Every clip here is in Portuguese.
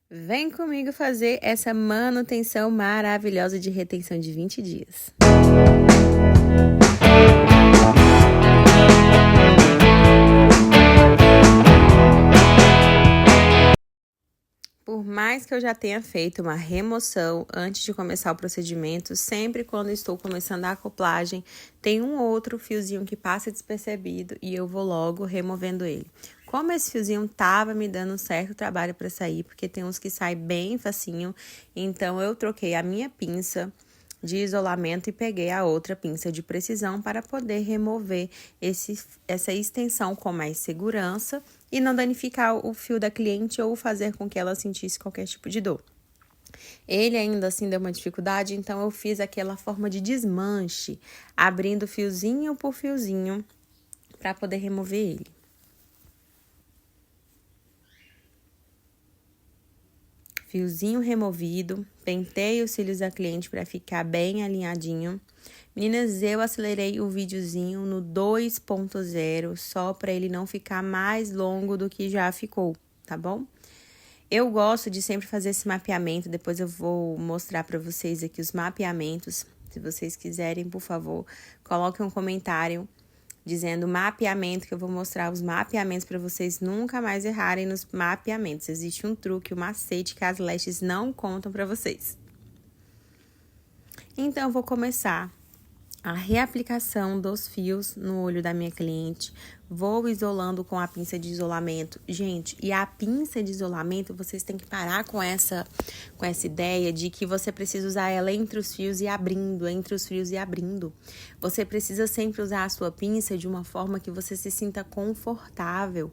Vem comigo fazer essa manutenção maravilhosa de retenção de 20 dias. Por mais que eu já tenha feito uma remoção antes de começar o procedimento, sempre quando estou começando a acoplagem, tem um outro fiozinho que passa despercebido e eu vou logo removendo ele. Como esse fiozinho tava me dando um certo trabalho para sair, porque tem uns que saem bem facinho, então eu troquei a minha pinça de isolamento e peguei a outra pinça de precisão para poder remover essa extensão com mais segurança e não danificar o fio da cliente ou fazer com que ela sentisse qualquer tipo de dor. Ele ainda assim deu uma dificuldade, então eu fiz aquela forma de desmanche, abrindo fiozinho por fiozinho para poder remover ele. Fiozinho removido, pentei os cílios da cliente para ficar bem alinhadinho. Meninas, eu acelerei o videozinho no 2.0, só para ele não ficar mais longo do que já ficou, tá bom? Eu gosto de sempre fazer esse mapeamento, depois eu vou mostrar para vocês aqui os mapeamentos. Se vocês quiserem, por favor, coloquem um comentário dizendo mapeamento, que eu vou mostrar os mapeamentos para vocês nunca mais errarem nos mapeamentos. Existe um truque, um macete que as lashes não contam para vocês. Então, eu vou começar a reaplicação dos fios no olho da minha cliente. Vou isolando com a pinça de isolamento. Gente, e a pinça de isolamento, vocês têm que parar com essa ideia de que você precisa usar ela entre os fios e abrindo, entre os fios e abrindo. Você precisa sempre usar a sua pinça de uma forma que você se sinta confortável.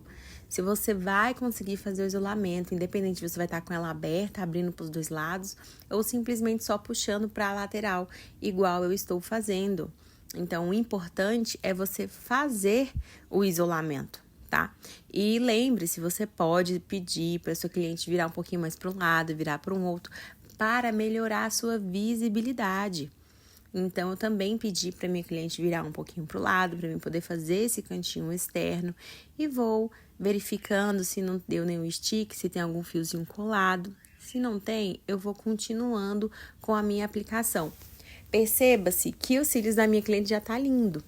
Se você vai conseguir fazer o isolamento, independente se você vai estar com ela aberta, abrindo para os dois lados, ou simplesmente só puxando para a lateral, igual eu estou fazendo. Então, o importante é você fazer o isolamento, tá? E lembre-se, você pode pedir para sua cliente virar um pouquinho mais para um lado, virar para um outro, para melhorar a sua visibilidade. Então, eu também pedi para minha cliente virar um pouquinho para o lado, para mim poder fazer esse cantinho externo. E vou verificando se não deu nenhum stick, se tem algum fiozinho colado. Se não tem, eu vou continuando com a minha aplicação. Perceba-se que os cílios da minha cliente já tá lindo.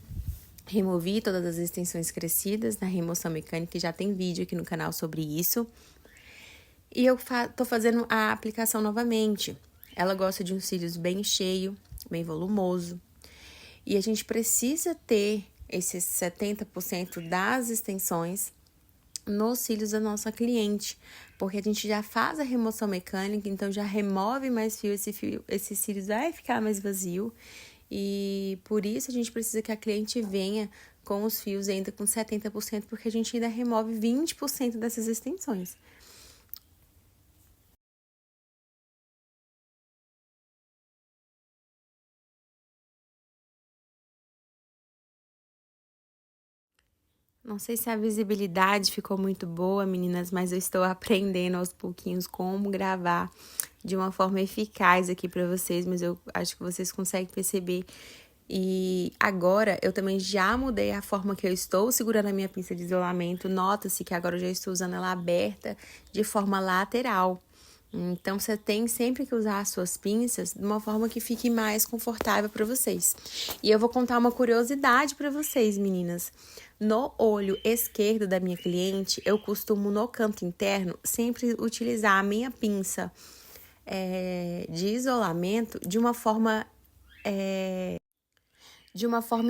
Removi todas as extensões crescidas na remoção mecânica, já tem vídeo aqui no canal sobre isso. E eu tô fazendo a aplicação novamente. Ela gosta de um cílios bem cheio, bem volumoso. E a gente precisa ter esses 70% das extensões nos cílios da nossa cliente, porque a gente já faz a remoção mecânica, então já remove mais fio, esse cílios vai ficar mais vazio, e por isso a gente precisa que a cliente venha com os fios ainda com 70%, porque a gente ainda remove 20% dessas extensões. Não sei se a visibilidade ficou muito boa, meninas, mas eu estou aprendendo aos pouquinhos como gravar de uma forma eficaz aqui para vocês, mas eu acho que vocês conseguem perceber. E agora eu também já mudei a forma que eu estou segurando a minha pinça de isolamento. Nota-se que agora eu já estou usando ela aberta de forma lateral. Então, você tem sempre que usar as suas pinças de uma forma que fique mais confortável para vocês. E eu vou contar uma curiosidade para vocês, meninas. No olho esquerdo da minha cliente, eu costumo, no canto interno, sempre utilizar a minha pinça de isolamento de uma forma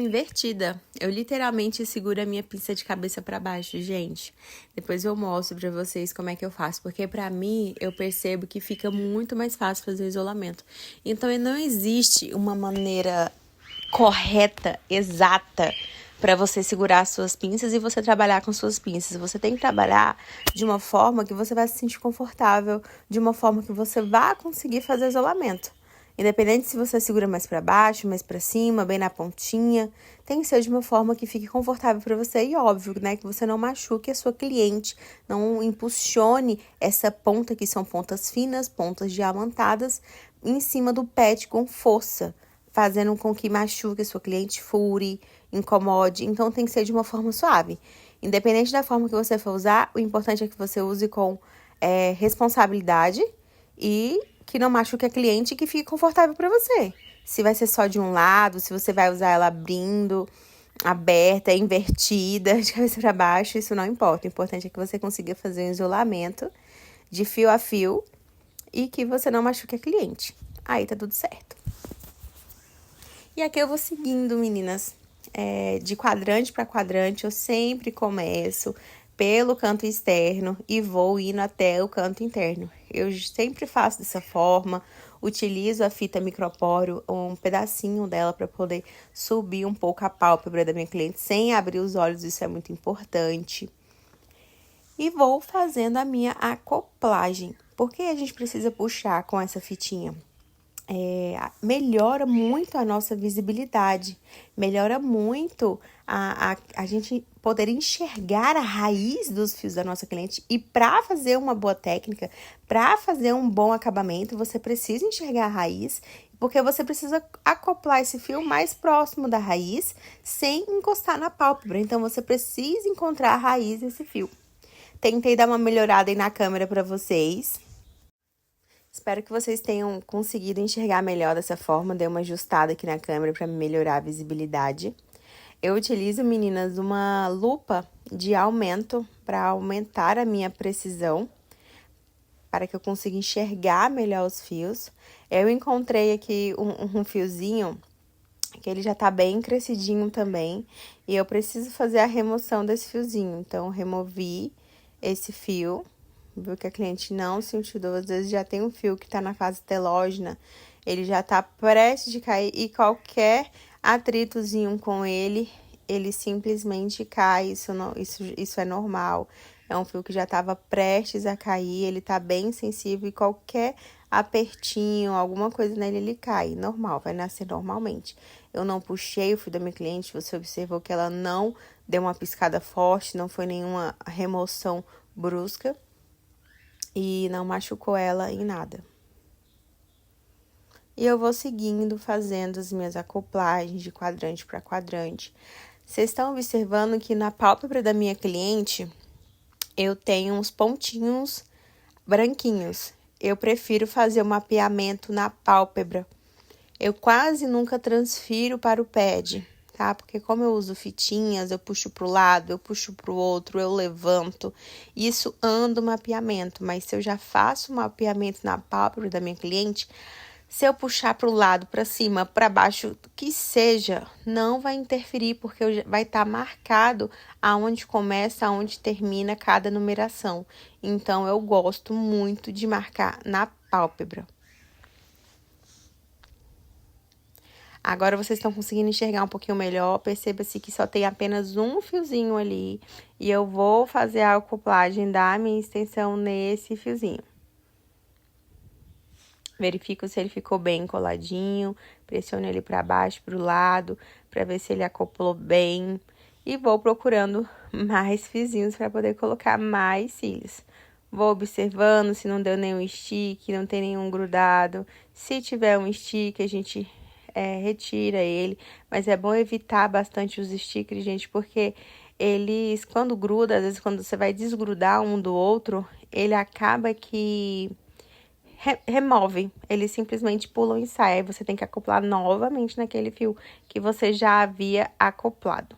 invertida. Eu literalmente seguro a minha pinça de cabeça para baixo, gente. Depois eu mostro para vocês como é que eu faço, porque para mim eu percebo que fica muito mais fácil fazer o isolamento. Então não existe uma maneira correta, exata para você segurar as suas pinças e você trabalhar com suas pinças. Você tem que trabalhar de uma forma que você vai se sentir confortável, de uma forma que você vai conseguir fazer o isolamento. Independente se você segura mais para baixo, mais para cima, bem na pontinha, tem que ser de uma forma que fique confortável para você e óbvio, né, que você não machuque a sua cliente, não impulsione essa ponta que são pontas finas, pontas diamantadas, em cima do pet com força, fazendo com que machuque a sua cliente, fure, incomode. Então tem que ser de uma forma suave. Independente da forma que você for usar, o importante é que você use com responsabilidade e que não machuque a cliente e que fique confortável para você. Se vai ser só de um lado, se você vai usar ela abrindo, aberta, invertida, de cabeça para baixo, isso não importa. O importante é que você consiga fazer um isolamento de fio a fio e que você não machuque a cliente. Aí tá tudo certo. E aqui eu vou seguindo, meninas, de quadrante para quadrante, eu sempre começo pelo canto externo e vou indo até o canto interno. Eu sempre faço dessa forma, utilizo a fita micropóreo, um pedacinho dela para poder subir um pouco a pálpebra da minha cliente sem abrir os olhos, isso é muito importante. E vou fazendo a minha acoplagem. Por que a gente precisa puxar com essa fitinha? Melhora muito a nossa visibilidade, melhora muito a gente poder enxergar a raiz dos fios da nossa cliente. E para fazer uma boa técnica, para fazer um bom acabamento, você precisa enxergar a raiz, porque você precisa acoplar esse fio mais próximo da raiz, sem encostar na pálpebra. Então, você precisa encontrar a raiz desse fio. Tentei dar uma melhorada aí na câmera para vocês. Espero que vocês tenham conseguido enxergar melhor dessa forma. Dei uma ajustada aqui na câmera para melhorar a visibilidade. Eu utilizo, meninas, uma lupa de aumento para aumentar a minha precisão, para que eu consiga enxergar melhor os fios. Eu encontrei aqui um fiozinho que ele já tá bem crescidinho também, e eu preciso fazer a remoção desse fiozinho. Então, eu removi esse fio. Viu que a cliente não sentiu dor, às vezes já tem um fio que tá na fase telógena, ele já tá prestes de cair e qualquer atritozinho com ele simplesmente cai, isso é normal. É um fio que já tava prestes a cair, ele tá bem sensível e qualquer apertinho, alguma coisa nele, ele cai, normal, vai nascer normalmente. Eu não puxei o fio da minha cliente, você observou que ela não deu uma piscada forte, não foi nenhuma remoção brusca. E não machucou ela em nada. E eu vou seguindo, fazendo as minhas acoplagens de quadrante para quadrante. Vocês estão observando que na pálpebra da minha cliente, eu tenho uns pontinhos branquinhos. Eu prefiro fazer o mapeamento na pálpebra. Eu quase nunca transfiro para o pad, tá? Porque como eu uso fitinhas, eu puxo pro lado, eu puxo pro outro, eu levanto. Isso anda o mapeamento, mas se eu já faço o mapeamento na pálpebra da minha cliente, se eu puxar pro lado, para cima, para baixo, que seja, não vai interferir, porque vai estar marcado aonde começa, aonde termina cada numeração. Então, eu gosto muito de marcar na pálpebra. Agora, vocês estão conseguindo enxergar um pouquinho melhor. Perceba-se que só tem apenas um fiozinho ali. E eu vou fazer a acoplagem da minha extensão nesse fiozinho. Verifico se ele ficou bem coladinho. Pressiono ele para baixo, para o lado, para ver se ele acoplou bem. E vou procurando mais fiozinhos para poder colocar mais cílios. Vou observando se não deu nenhum estique, não tem nenhum grudado. Se tiver um estique, a gente retira ele, mas é bom evitar bastante os stickers, gente, porque eles, quando gruda, às vezes quando você vai desgrudar um do outro, ele acaba que remove, eles simplesmente pulam e saem, aí você tem que acoplar novamente naquele fio que você já havia acoplado.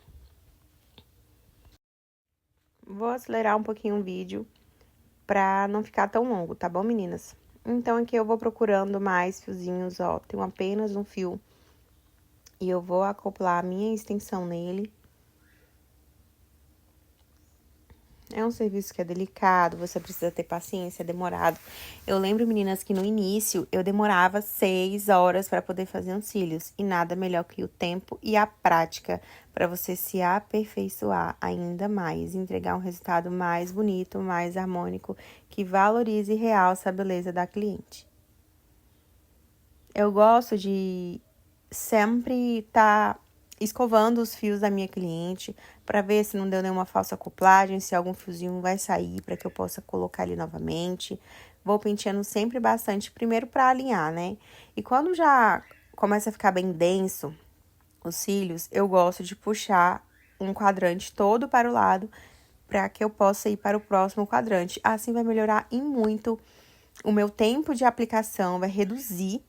Vou acelerar um pouquinho o vídeo pra não ficar tão longo, tá bom, meninas? Então, aqui eu vou procurando mais fiozinhos, ó, tenho apenas um fio. E eu vou acoplar a minha extensão nele. É um serviço que é delicado, você precisa ter paciência, é demorado. Eu lembro, meninas, que no início eu demorava 6 horas para poder fazer uns cílios. E nada melhor que o tempo e a prática para você se aperfeiçoar ainda mais. Entregar um resultado mais bonito, mais harmônico, que valorize e realce a beleza da cliente. Eu gosto de sempre tá escovando os fios da minha cliente para ver se não deu nenhuma falsa acoplagem, se algum fiozinho vai sair para que eu possa colocar ele novamente. Vou penteando sempre bastante, primeiro para alinhar, né? E quando já começa a ficar bem denso os cílios, eu gosto de puxar um quadrante todo para o lado para que eu possa ir para o próximo quadrante. Assim vai melhorar em muito o meu tempo de aplicação, vai reduzir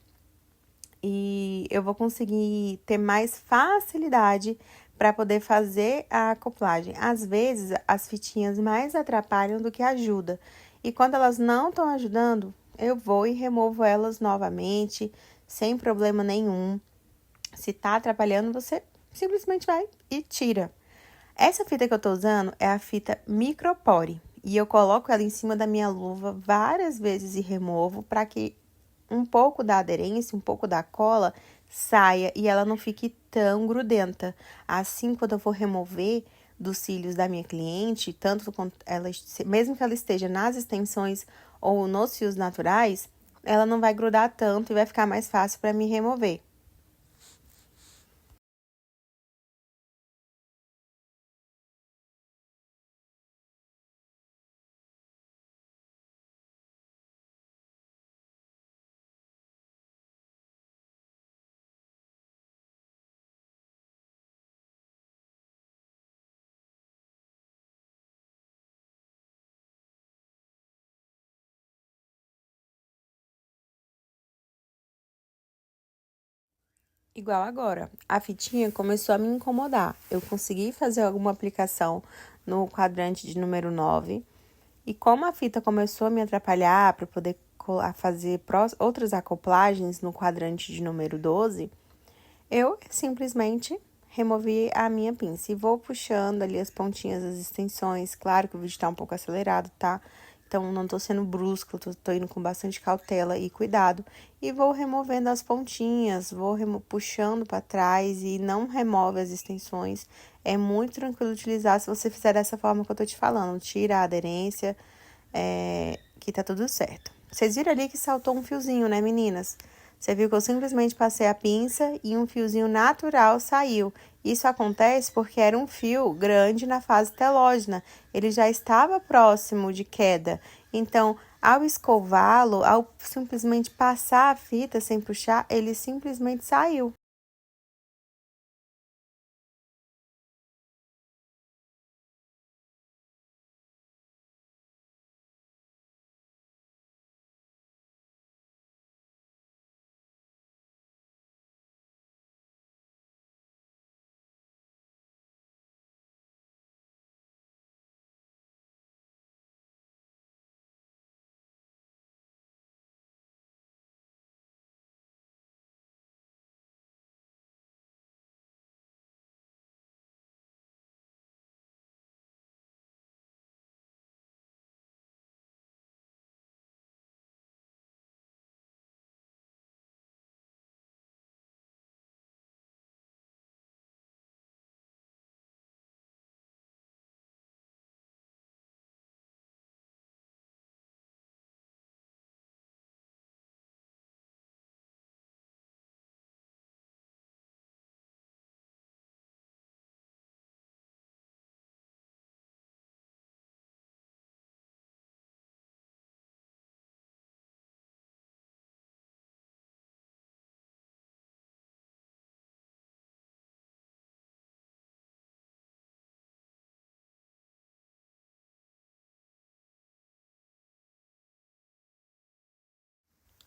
e eu vou conseguir ter mais facilidade para poder fazer a acoplagem. Às vezes, as fitinhas mais atrapalham do que ajudam. E quando elas não estão ajudando, eu vou e removo elas novamente, sem problema nenhum. Se tá atrapalhando, você simplesmente vai e tira. Essa fita que eu tô usando é a fita Micropore. E eu coloco ela em cima da minha luva várias vezes e removo para que um pouco da aderência, um pouco da cola saia e ela não fique tão grudenta. Assim, quando eu for remover dos cílios da minha cliente, tanto quanto ela, mesmo que ela esteja nas extensões ou nos fios naturais, ela não vai grudar tanto e vai ficar mais fácil para me remover. Igual agora, a fitinha começou a me incomodar. Eu consegui fazer alguma aplicação no quadrante de número 9. E como a fita começou a me atrapalhar para poder fazer outras acoplagens no quadrante de número 12, eu simplesmente removi a minha pinça e vou puxando ali as pontinhas das extensões. Claro que o vídeo tá um pouco acelerado, tá? Então, não tô sendo brusca, tô indo com bastante cautela e cuidado. E vou removendo as pontinhas, vou puxando para trás e não remove as extensões. É muito tranquilo utilizar se você fizer dessa forma que eu tô te falando. Tira a aderência, que tá tudo certo. Vocês viram ali que saltou um fiozinho, né, meninas? Você viu que eu simplesmente passei a pinça e um fiozinho natural saiu. Isso acontece porque era um fio grande na fase telógena. Ele já estava próximo de queda. Então, ao escová-lo, ao simplesmente passar a fita sem puxar, ele simplesmente saiu.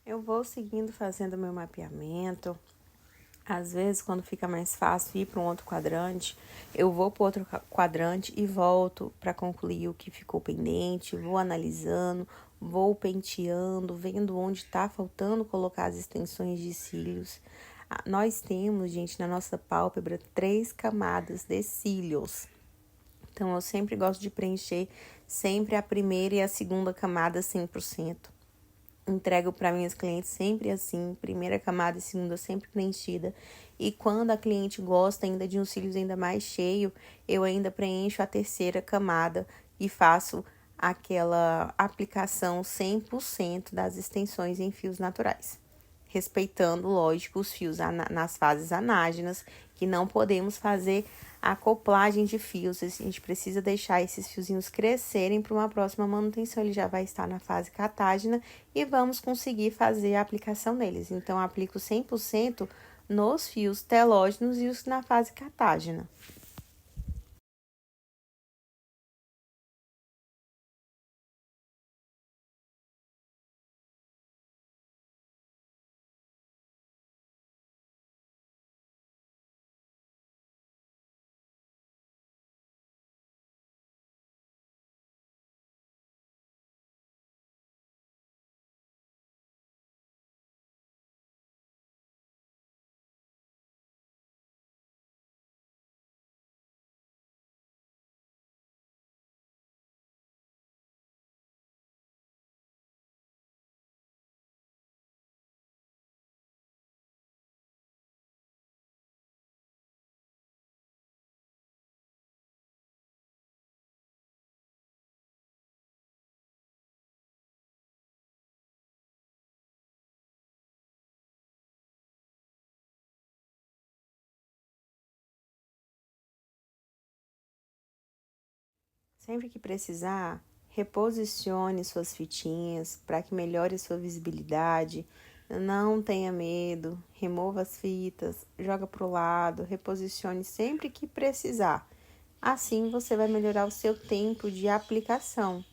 Eu vou seguindo fazendo meu mapeamento. Às vezes, quando fica mais fácil ir para um outro quadrante, eu vou para outro quadrante e volto para concluir o que ficou pendente, vou analisando, vou penteando, vendo onde está faltando colocar as extensões de cílios. Nós temos, gente, na nossa pálpebra, 3 camadas de cílios. Então, eu sempre gosto de preencher sempre a primeira e a segunda camada 100%. Entrego para minhas clientes sempre assim, primeira camada e segunda sempre preenchida. E quando a cliente gosta ainda de um cílios ainda mais cheio, eu ainda preencho a terceira camada e faço aquela aplicação 100% das extensões em fios naturais. Respeitando, lógico, os fios nas fases anágenas, que não podemos fazer acoplagem de fios. A gente precisa deixar esses fiozinhos crescerem para uma próxima manutenção. Ele já vai estar na fase catágena e vamos conseguir fazer a aplicação neles. Então, aplico 100% nos fios telógenos e os na fase catágena. Sempre que precisar, reposicione suas fitinhas para que melhore sua visibilidade. Não tenha medo, remova as fitas, joga para o lado, reposicione sempre que precisar. Assim você vai melhorar o seu tempo de aplicação.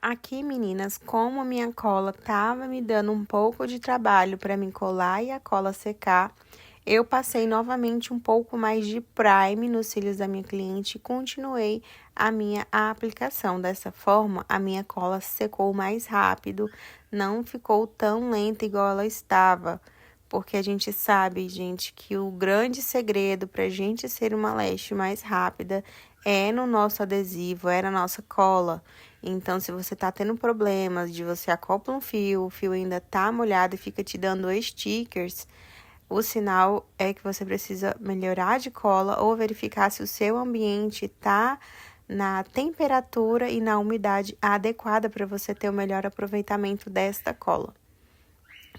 Aqui, meninas, como a minha cola tava me dando um pouco de trabalho para me colar e a cola secar, eu passei novamente um pouco mais de Prime nos cílios da minha cliente e continuei a minha aplicação. Dessa forma, a minha cola secou mais rápido, não ficou tão lenta igual ela estava. Porque a gente sabe, gente, que o grande segredo para a gente ser uma lash mais rápida é no nosso adesivo, é na nossa cola. Então, se você tá tendo problemas de você acopla um fio, o fio ainda tá molhado e fica te dando stickers, o sinal é que você precisa melhorar de cola ou verificar se o seu ambiente tá na temperatura e na umidade adequada para você ter o melhor aproveitamento desta cola.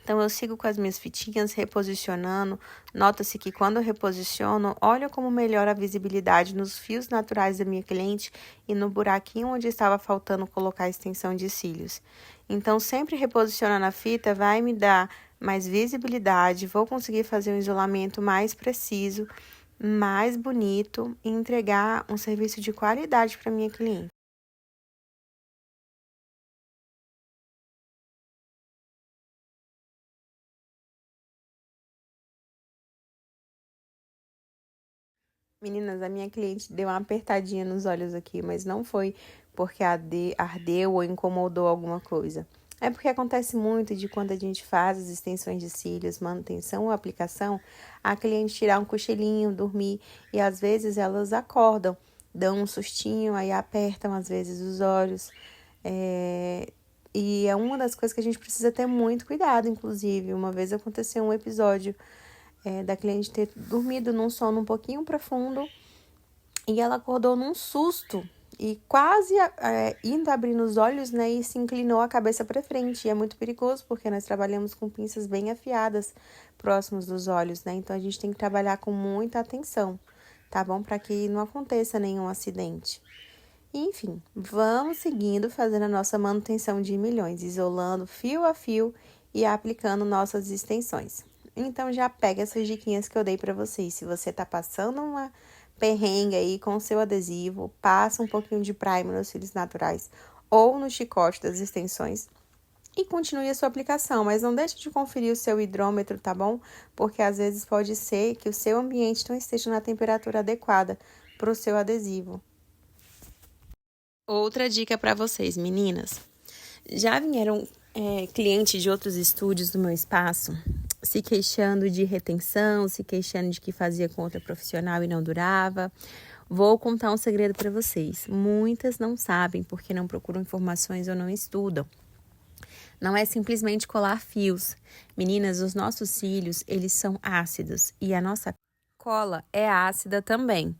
Então, eu sigo com as minhas fitinhas, reposicionando. Nota-se que quando eu reposiciono, olha como melhora a visibilidade nos fios naturais da minha cliente e no buraquinho onde estava faltando colocar a extensão de cílios. Então, sempre reposicionando a fita vai me dar mais visibilidade, vou conseguir fazer um isolamento mais preciso, mais bonito e entregar um serviço de qualidade para minha cliente. Meninas, a minha cliente deu uma apertadinha nos olhos aqui, mas não foi porque ardeu ou incomodou alguma coisa. É porque acontece muito de quando a gente faz as extensões de cílios, manutenção ou aplicação, a cliente tirar um cochilinho, dormir, e às vezes elas acordam, dão um sustinho, aí apertam às vezes os olhos. E é uma das coisas que a gente precisa ter muito cuidado, inclusive. Uma vez aconteceu um episódio da cliente ter dormido num sono um pouquinho profundo e ela acordou num susto e quase indo abrindo os olhos, né, e se inclinou a cabeça para frente. E é muito perigoso porque nós trabalhamos com pinças bem afiadas próximos dos olhos, né? Então a gente tem que trabalhar com muita atenção, tá bom? Para que não aconteça nenhum acidente. Enfim, vamos seguindo fazendo a nossa manutenção de milhões, isolando fio a fio e aplicando nossas extensões. Então já pega essas diquinhas que eu dei para vocês. Se você tá passando uma perrengue aí com o seu adesivo, passa um pouquinho de primer nos cílios naturais ou no chicote das extensões e continue a sua aplicação, mas não deixe de conferir o seu hidrômetro, tá bom? Porque às vezes pode ser que o seu ambiente não esteja na temperatura adequada para o seu adesivo. Outra dica para vocês, meninas. Já vieram clientes de outros estúdios do meu espaço se queixando de retenção, se queixando de que fazia com outra profissional e não durava. Vou contar um segredo para vocês. Muitas não sabem porque não procuram informações ou não estudam. Não é simplesmente colar fios. Meninas, os nossos cílios, eles são ácidos e a nossa cola é ácida também.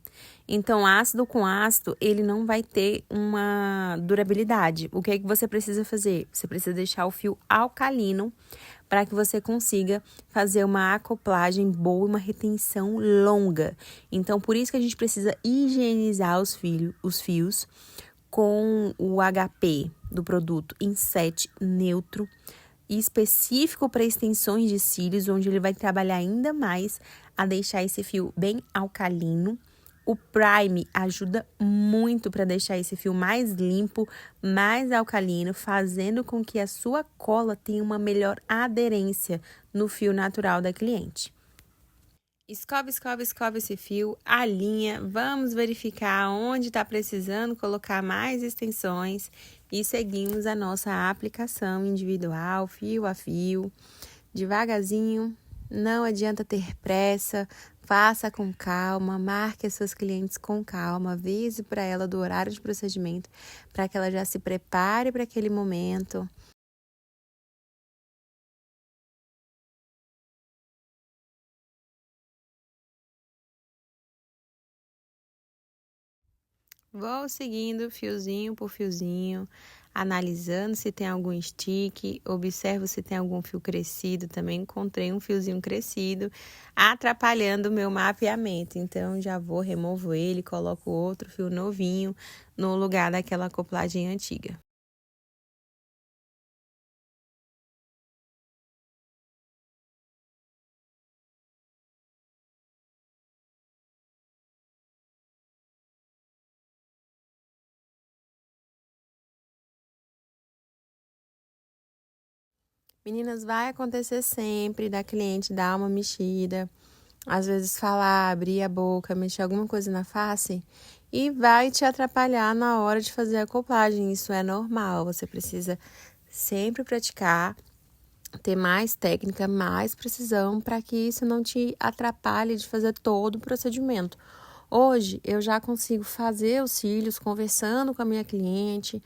Então, ácido com ácido, ele não vai ter uma durabilidade. O que é que você precisa fazer? Você precisa deixar o fio alcalino para que você consiga fazer uma acoplagem boa e uma retenção longa. Então, por isso que a gente precisa higienizar os fios com o HP do produto em 7 neutro e específico para extensões de cílios, onde ele vai trabalhar ainda mais a deixar esse fio bem alcalino. O Prime ajuda muito para deixar esse fio mais limpo, mais alcalino, fazendo com que a sua cola tenha uma melhor aderência no fio natural da cliente. Escove esse fio, alinha, vamos verificar onde está precisando colocar mais extensões e seguimos a nossa aplicação individual, fio a fio, devagarzinho, não adianta ter pressa, faça com calma, marque as suas clientes com calma, avise para ela do horário de procedimento, para que ela já se prepare para aquele momento. Vou seguindo fiozinho por fiozinho, analisando se tem algum stick, observo se tem algum fio crescido. Também encontrei um fiozinho crescido, atrapalhando o meu mapeamento. Então, já vou, removo ele, coloco outro fio novinho no lugar daquela acoplagem antiga. Meninas, vai acontecer sempre da cliente dar uma mexida, às vezes falar, abrir a boca, mexer alguma coisa na face e vai te atrapalhar na hora de fazer a acoplagem. Isso é normal, você precisa sempre praticar, ter mais técnica, mais precisão para que isso não te atrapalhe de fazer todo o procedimento. Hoje eu já consigo fazer os cílios conversando com a minha cliente.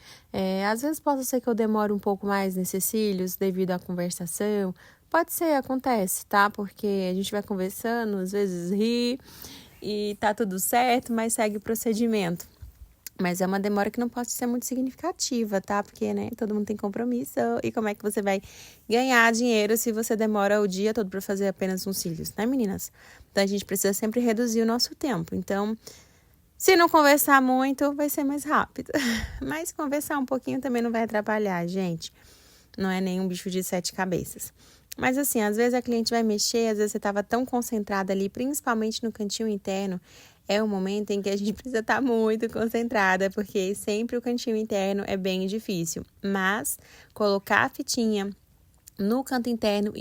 Às vezes pode ser que eu demore um pouco mais nesses cílios devido à conversação. Pode ser, acontece, tá? Porque a gente vai conversando, às vezes ri e tá tudo certo, mas segue o procedimento. Mas é uma demora que não pode ser muito significativa, tá? Porque, né, todo mundo tem compromisso. E como é que você vai ganhar dinheiro se você demora o dia todo para fazer apenas uns cílios, né, meninas? Então, a gente precisa sempre reduzir o nosso tempo. Então, se não conversar muito, vai ser mais rápido. Mas conversar um pouquinho também não vai atrapalhar, gente. Não é nem um bicho de 7 cabeças. Mas assim, às vezes a cliente vai mexer, às vezes você estava tão concentrada ali, principalmente no cantinho interno, é um momento em que a gente precisa estar muito concentrada, porque sempre o cantinho interno é bem difícil. Mas colocar a fitinha no canto interno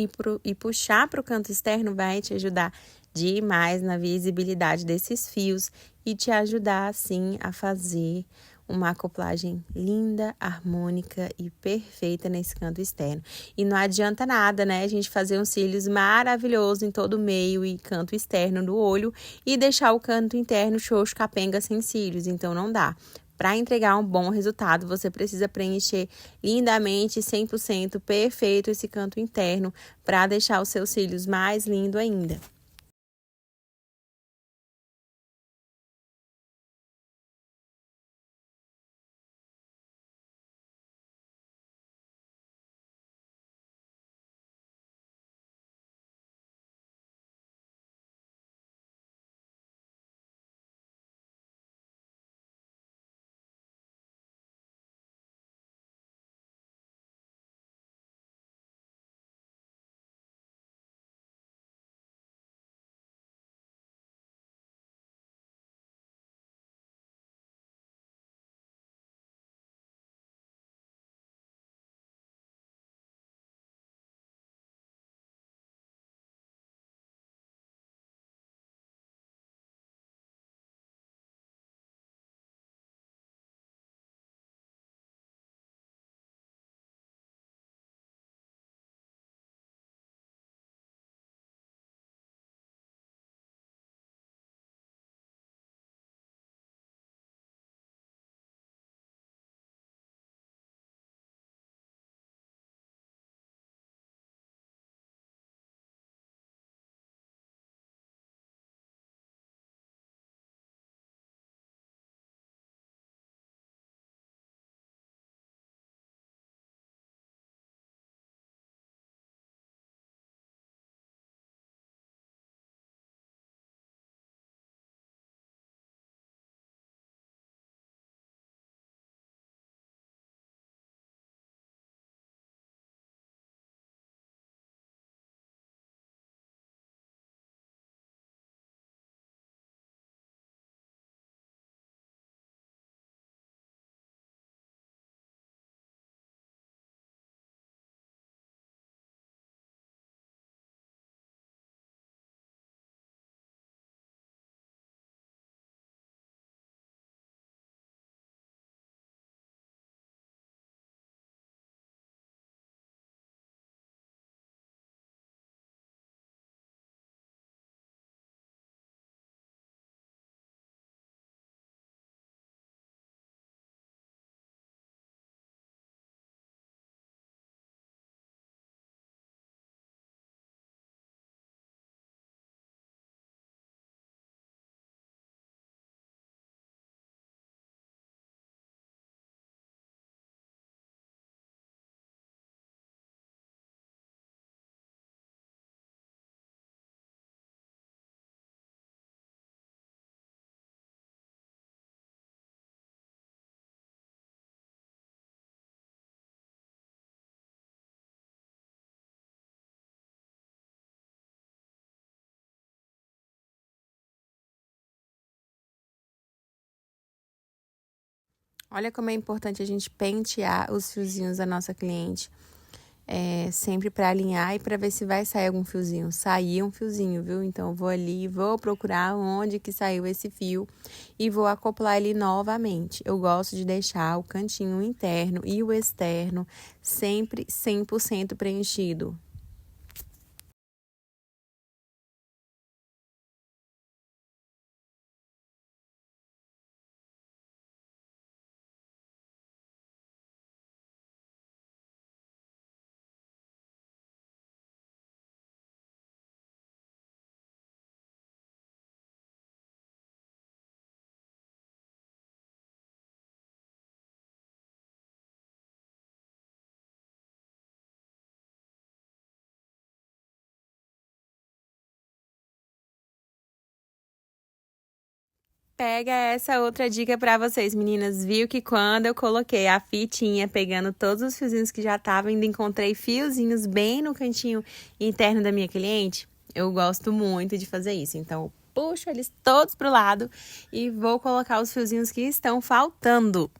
e puxar para o canto externo vai te ajudar demais na visibilidade desses fios e te ajudar, assim, a fazer uma acoplagem linda, harmônica e perfeita nesse canto externo. E não adianta nada, né, a gente fazer uns cílios maravilhosos em todo o meio e canto externo do olho e deixar o canto interno xoxo, capenga, sem cílios. Então, não dá. Para entregar um bom resultado, você precisa preencher lindamente, 100% perfeito esse canto interno para deixar os seus cílios mais lindo ainda. Olha como é importante a gente pentear os fiozinhos da nossa cliente. Sempre para alinhar e para ver se vai sair algum fiozinho. Sair um fiozinho, viu? Então, eu vou ali, vou procurar onde que saiu esse fio e vou acoplar ele novamente. Eu gosto de deixar o cantinho interno e o externo sempre 100% preenchido. pega essa outra dica pra vocês, meninas. Viu que quando eu coloquei a fitinha, pegando todos os fiozinhos que já estavam, ainda encontrei fiozinhos bem no cantinho interno da minha cliente? Eu gosto muito de fazer isso. Então, eu puxo eles todos pro lado e vou colocar os fiozinhos que estão faltando.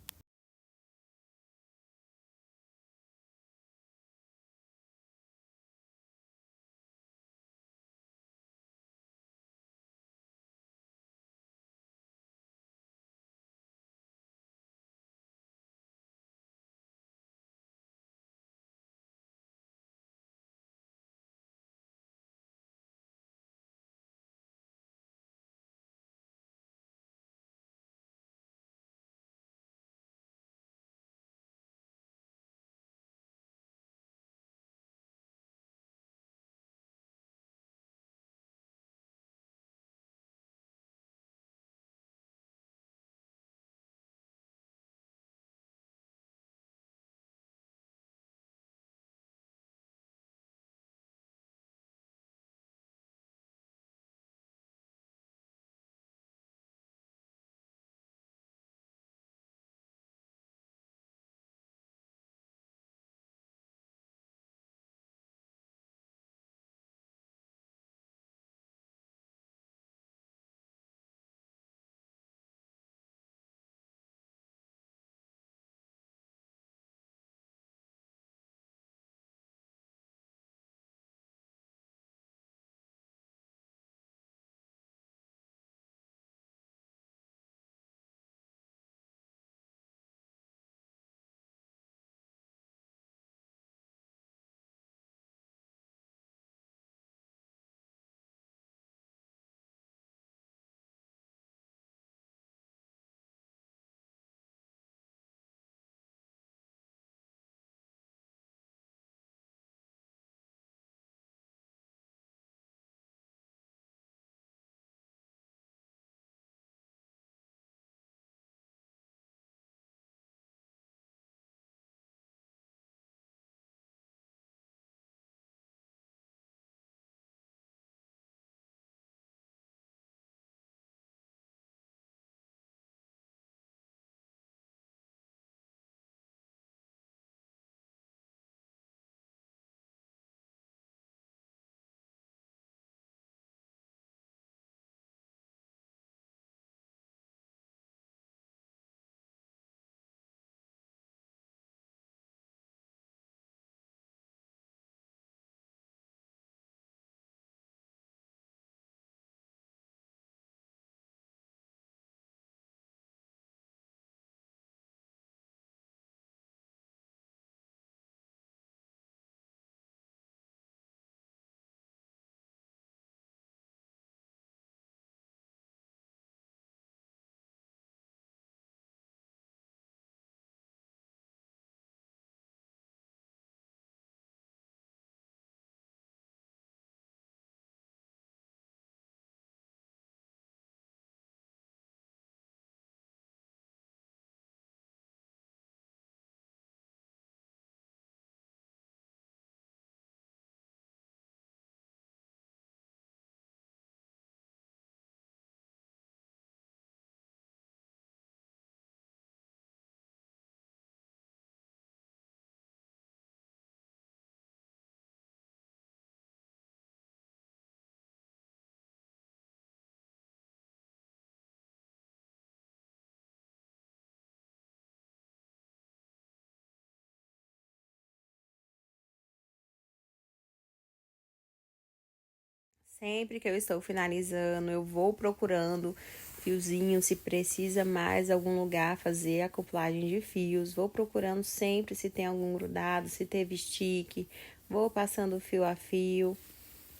Sempre que eu estou finalizando, eu vou procurando fiozinho, se precisa mais algum lugar fazer acoplagem de fios. Vou procurando sempre se tem algum grudado, se teve stick. Vou passando fio a fio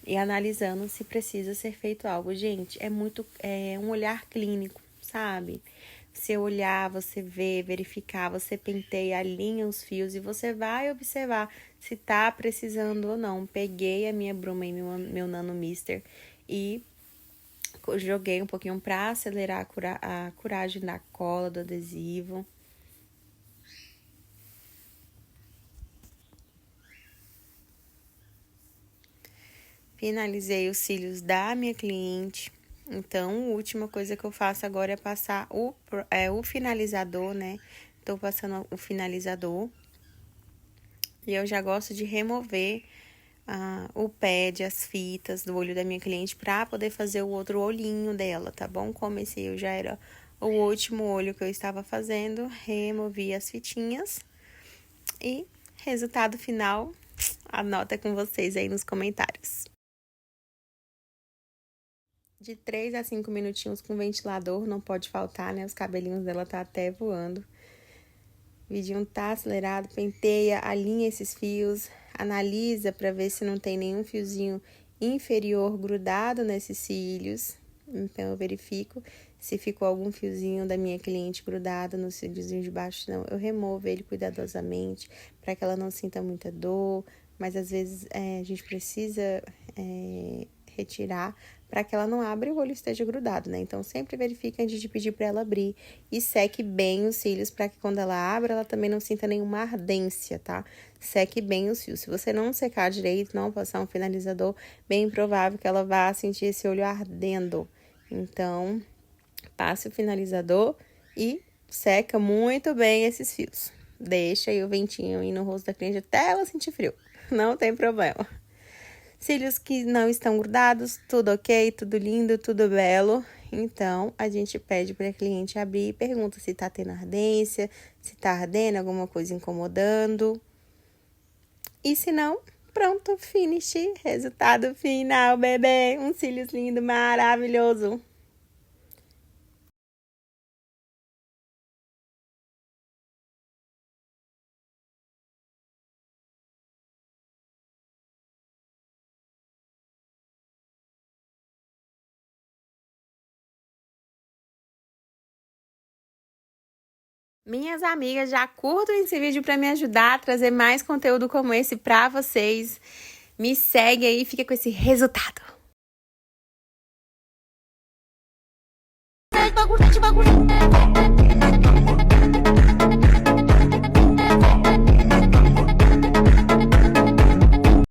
e analisando se precisa ser feito algo. Gente, é um olhar clínico, sabe? Você olhar, você ver, verificar, você penteia, alinha os fios e você vai observar se tá precisando ou não. Peguei a minha bruma e meu Nano Mister e joguei um pouquinho pra acelerar a curagem da cola, do adesivo. Finalizei os cílios da minha cliente. Então, a última coisa que eu faço agora é passar o finalizador, né? Tô passando o finalizador. E eu já gosto de remover o pad, as fitas do olho da minha cliente pra poder fazer o outro olhinho dela, tá bom? Como esse já era o último olho que eu estava fazendo, removi as fitinhas. E resultado final, anota com vocês aí nos comentários. De 3 a 5 minutinhos com ventilador, não pode faltar, né? Os cabelinhos dela tá até voando. O vidinho tá acelerado, penteia, alinha esses fios, analisa para ver se não tem nenhum fiozinho inferior grudado nesses cílios. Então, eu verifico se ficou algum fiozinho da minha cliente grudado no cíliozinho de baixo, não. Eu removo ele cuidadosamente para que ela não sinta muita dor, mas às vezes a gente precisa retirar para que ela não abra e o olho esteja grudado, né? Então, sempre verifique antes de pedir para ela abrir e seque bem os cílios para que quando ela abra, ela também não sinta nenhuma ardência, tá? Seque bem os fios. Se você não secar direito, não passar um finalizador, bem provável que ela vá sentir esse olho ardendo. Então, passe o finalizador e seca muito bem esses fios. Deixa aí o ventinho ir no rosto da cliente até ela sentir frio. Não tem problema. Cílios que não estão grudados, tudo ok, tudo lindo, tudo belo. Então, a gente pede para a cliente abrir e pergunta se tá tendo ardência, se tá ardendo, alguma coisa incomodando. E se não, pronto, finish, resultado final, bebê. Um cílios lindo, maravilhoso. Minhas amigas, já curtam esse vídeo para me ajudar a trazer mais conteúdo como esse para vocês. Me segue aí e fica com esse resultado. Bagulho.